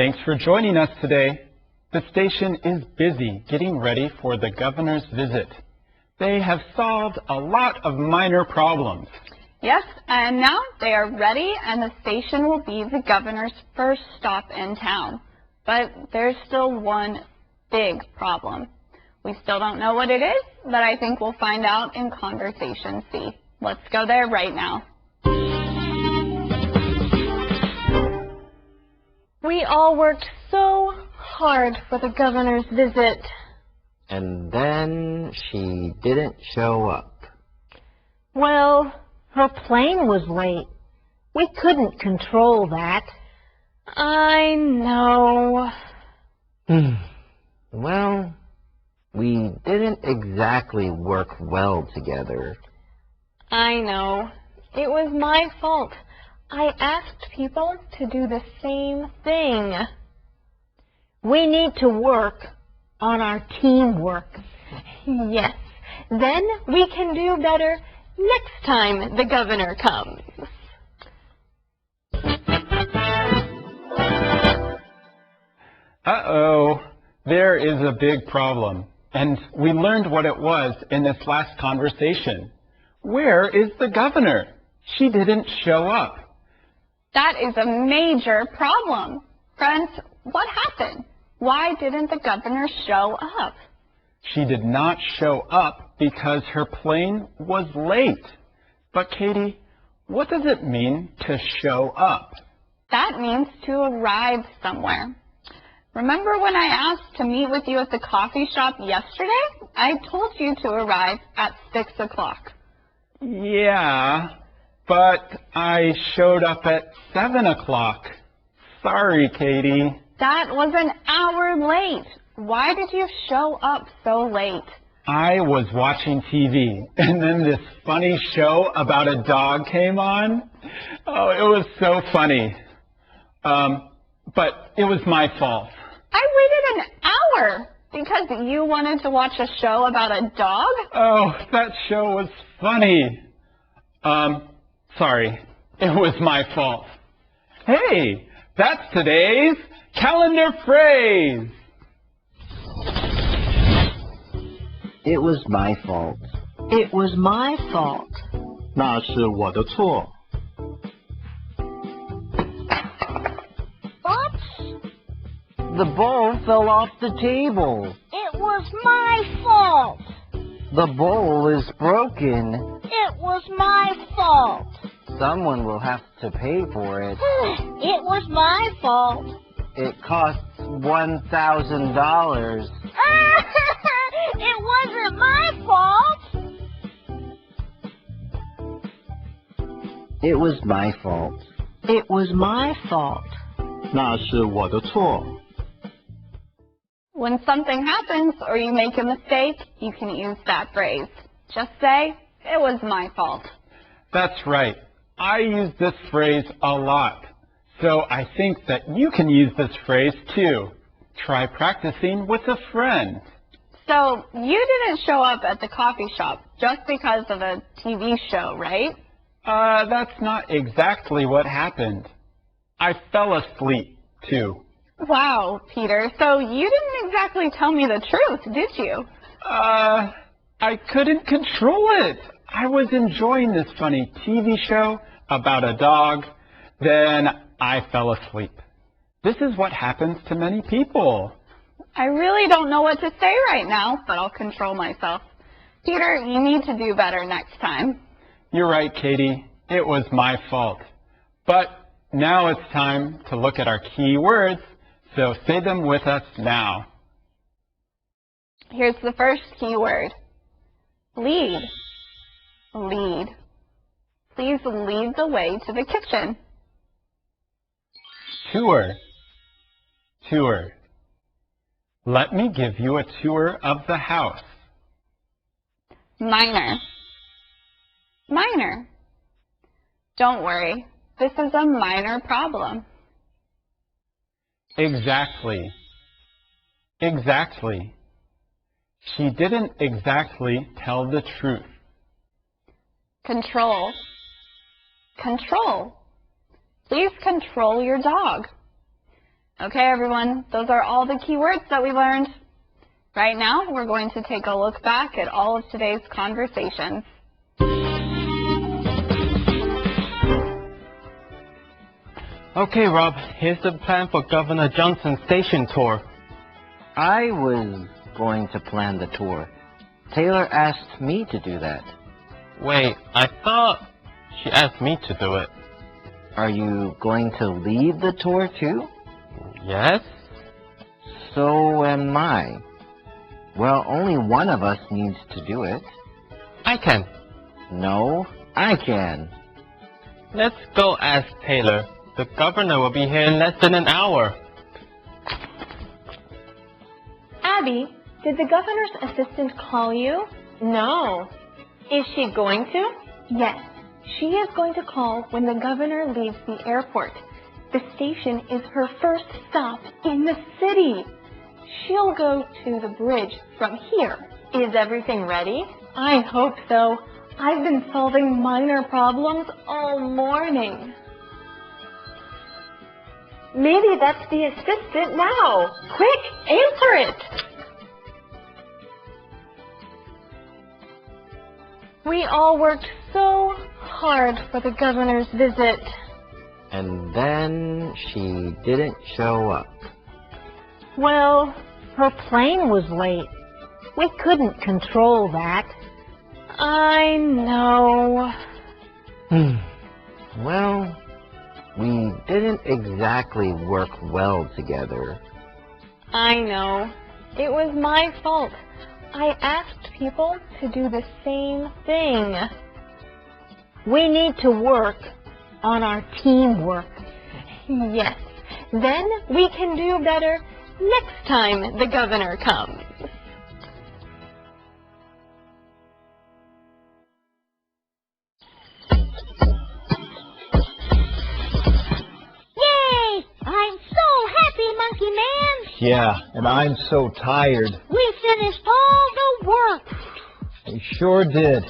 Thanks for joining us today. The station is busy getting ready for the governor's visit. They have solved a lot of minor problems. Yes, and now they are ready and the station will be the governor's first stop in town. But there's still one big problem. We still don't know what it is, but I think we'll find out in Conversation C. Let's go there right now. We all worked so hard for the governor's visit. And then she didn't show up. Well, her plane was late. We couldn't control that. I know. Well, we didn't exactly work well together. I know. It was my fault. I asked people to do the same thing. We need to work on our teamwork. Yes, then we can do better next time the governor comes. Uh-oh, there is a big problem. And we learned what it was in this last conversation. Where is the governor? She didn't show up. That is a major problem. Friends, what happened? Why didn't the governor show up? She did not show up because her plane was late. But Katie, what does it mean to show up? That means to arrive somewhere. Remember when I asked to meet with you at the coffee shop yesterday? I told you to arrive at 6 o'clock. Yeah, but I showed up at 7 o'clock. Sorry, Katie. That was an hour late. Why did you show up so late? I was watching TV, and then this funny show about a dog came on. Oh, it was so funny. But it was my fault. I waited an hour because you wanted to watch a show about a dog? Oh, that show was funny. Sorry. It was my fault. Hey, that's today's calendar phrase. It was my fault. It was my fault. 那是我的错。 The bowl fell off the table. It was my fault. The bowl is broken. It was my fault. Someone will have to pay for it. It was my fault. It costs $1,000. It wasn't my fault. It was my fault. It was my fault. 那是我的错。 When something happens or you make a mistake, you can use that phrase. Just say, it was my fault. That's right. I use this phrase a lot. So I think that you can use this phrase too. Try practicing with a friend. So you didn't show up at the coffee shop just because of a TV show, right? That's not exactly what happened. I fell asleep too. Wow, Peter, so you didn't exactly tell me the truth, did you? I couldn't control it. I was enjoying this funny TV show about a dog. Then I fell asleep. This is what happens to many people. I really don't know what to say right now, but I'll control myself. Peter, you need to do better next time. You're right, Katie. It was my fault. But now it's time to look at our key words. So say them with us now. Here's the first key word. Lead. Lead. Please lead the way to the kitchen. Tour. Tour. Let me give you a tour of the house. Minor. Minor. Don't worry. This is a minor problem. Exactly. Exactly. She didn't exactly tell the truth. Control. Control. Please control your dog. Okay, everyone, those are all the key words that we learned. Right now, we're going to take a look back at all of today's conversations. Okay, Rob, here's the plan for Governor Johnson's station tour. I was going to plan the tour. Taylor asked me to do that. Wait, I thought she asked me to do it. Are you going to lead the tour too? Yes? So am I. Well, only one of us needs to do it. I can. No, I can. Let's go ask Taylor. The governor will be here in less than an hour. Abby, did the governor's assistant call you? No. Is she going to? Yes. She is going to call when the governor leaves the airport. The station is her first stop in the city. She'll go to the bridge from here. Is everything ready? I hope so. I've been solving minor problems all morning. Maybe that's the assistant now. Quick, answer it. We all worked so hard for the governor's visit. And then she didn't show up. Well, Her plane was late. We couldn't control that. I know. Well, we didn't exactly work well together. I know. It was my fault. I asked people to do the same thing. We need to work on our teamwork. Yes. Then we can do better next time the governor comes. Yay! I'm so happy, Monkey Man! Yeah, and I'm so tired. We finished all the work. We sure did.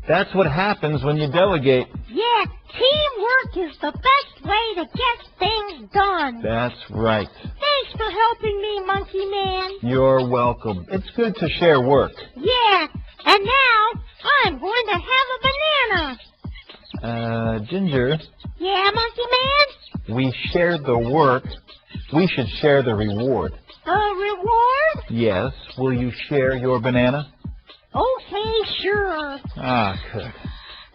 That's what happens when you delegate. Yeah, teamwork is the best way to get things done. That's right. Thanks for helping me, Monkey Man. You're welcome. It's good to share work. Yeah, and now I'm going to have a banana. Ginger, Yeah, Monkey Man? we shared the work. We should share the reward. A reward? Yes. Will you share your banana? Okay, sure. Ah, good.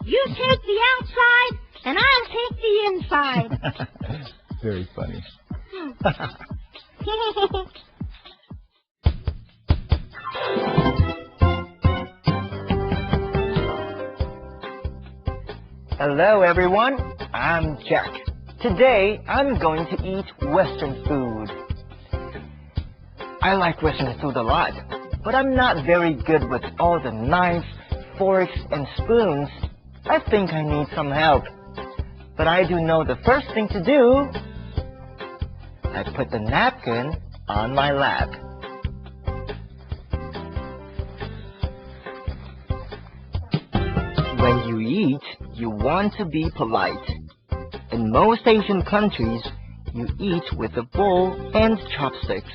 You take the outside, and I'll take the inside. Very funny. Hello everyone, I'm Jack. Today I'm going to eat Western food. I like Western food a lot, but I'm not very good with all the knives, forks, and spoons. I think I need some help. But I do know the first thing to do. I put the napkin on my lap. When you eat, you want to be polite. In most Asian countries, you eat with a bowl and chopsticks.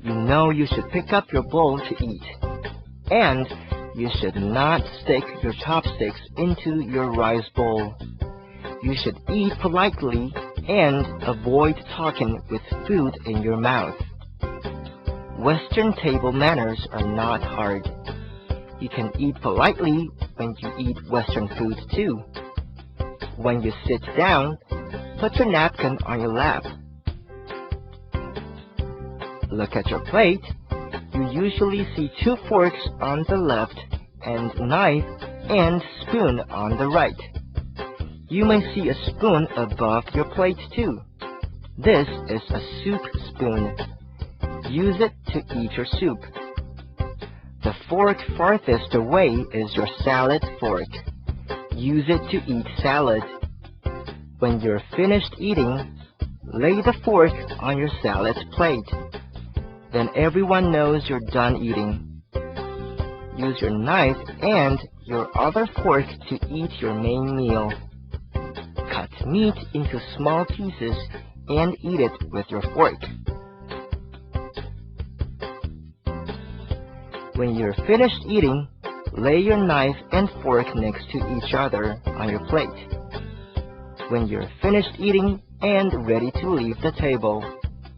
You know you should pick up your bowl to eat. And you should not stick your chopsticks into your rice bowl. You should eat politely and avoid talking with food in your mouth. Western table manners are not hard. You can eat politely when you eat Western food too. When you sit down, put your napkin on your lap. Look at your plate. You usually see 2 forks on the left and knife and spoon on the right. You may see a spoon above your plate too. This is a soup spoon. Use it to eat your soup. The fork farthest away is your salad fork. Use it to eat salad. When you're finished eating, lay the fork on your salad plate. Then everyone knows you're done eating. Use your knife and your other fork to eat your main meal. Cut meat into small pieces and eat it with your fork. When you're finished eating, lay your knife and fork next to each other on your plate. When you're finished eating and ready to leave the table,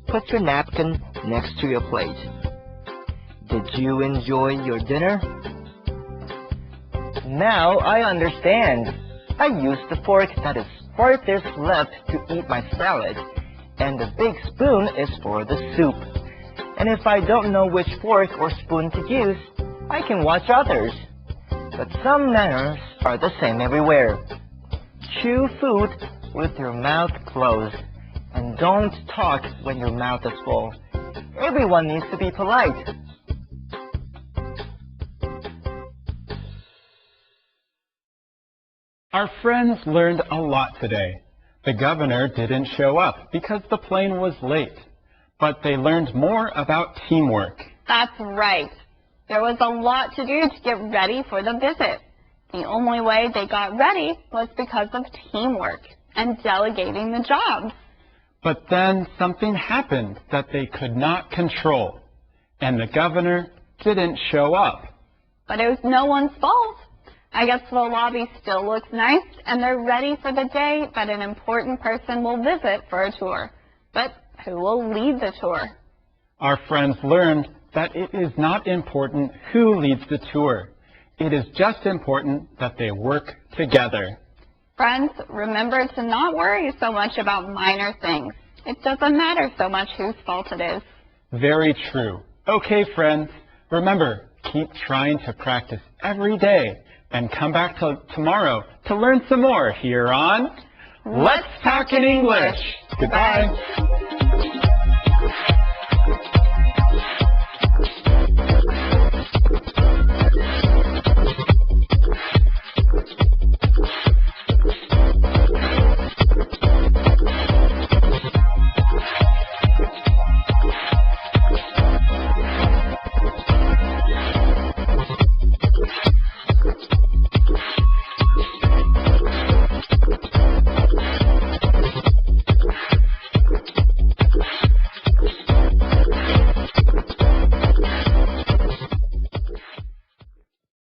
put your napkin next to your plate. Did you enjoy your dinner? Now I understand. I use the fork that is farthest left to eat my salad, and the big spoon is for the soup. And if I don't know which fork or spoon to use, I can watch others. But some manners are the same everywhere. Chew food with your mouth closed, and don't talk when your mouth is full. Everyone needs to be polite. Our friends learned a lot today. The governor didn't show up because the plane was late, but they learned more about teamwork. That's right. There was a lot to do to get ready for the visit. The only way they got ready was because of teamwork and delegating the jobs. But then something happened that they could not control, and the governor didn't show up. But it was no one's fault. I guess the lobby still looks nice, and they're ready for the day that an important person will visit for a tour. But who will lead the tour? Our friends learned that it is not important who leads the tour. It is just important that they work together. Friends, remember to not worry so much about minor things. It doesn't matter so much whose fault it is. Very true. Okay, friends, remember, keep trying to practice every day and come back tomorrow to learn some more here on Let's Talk in English. Goodbye.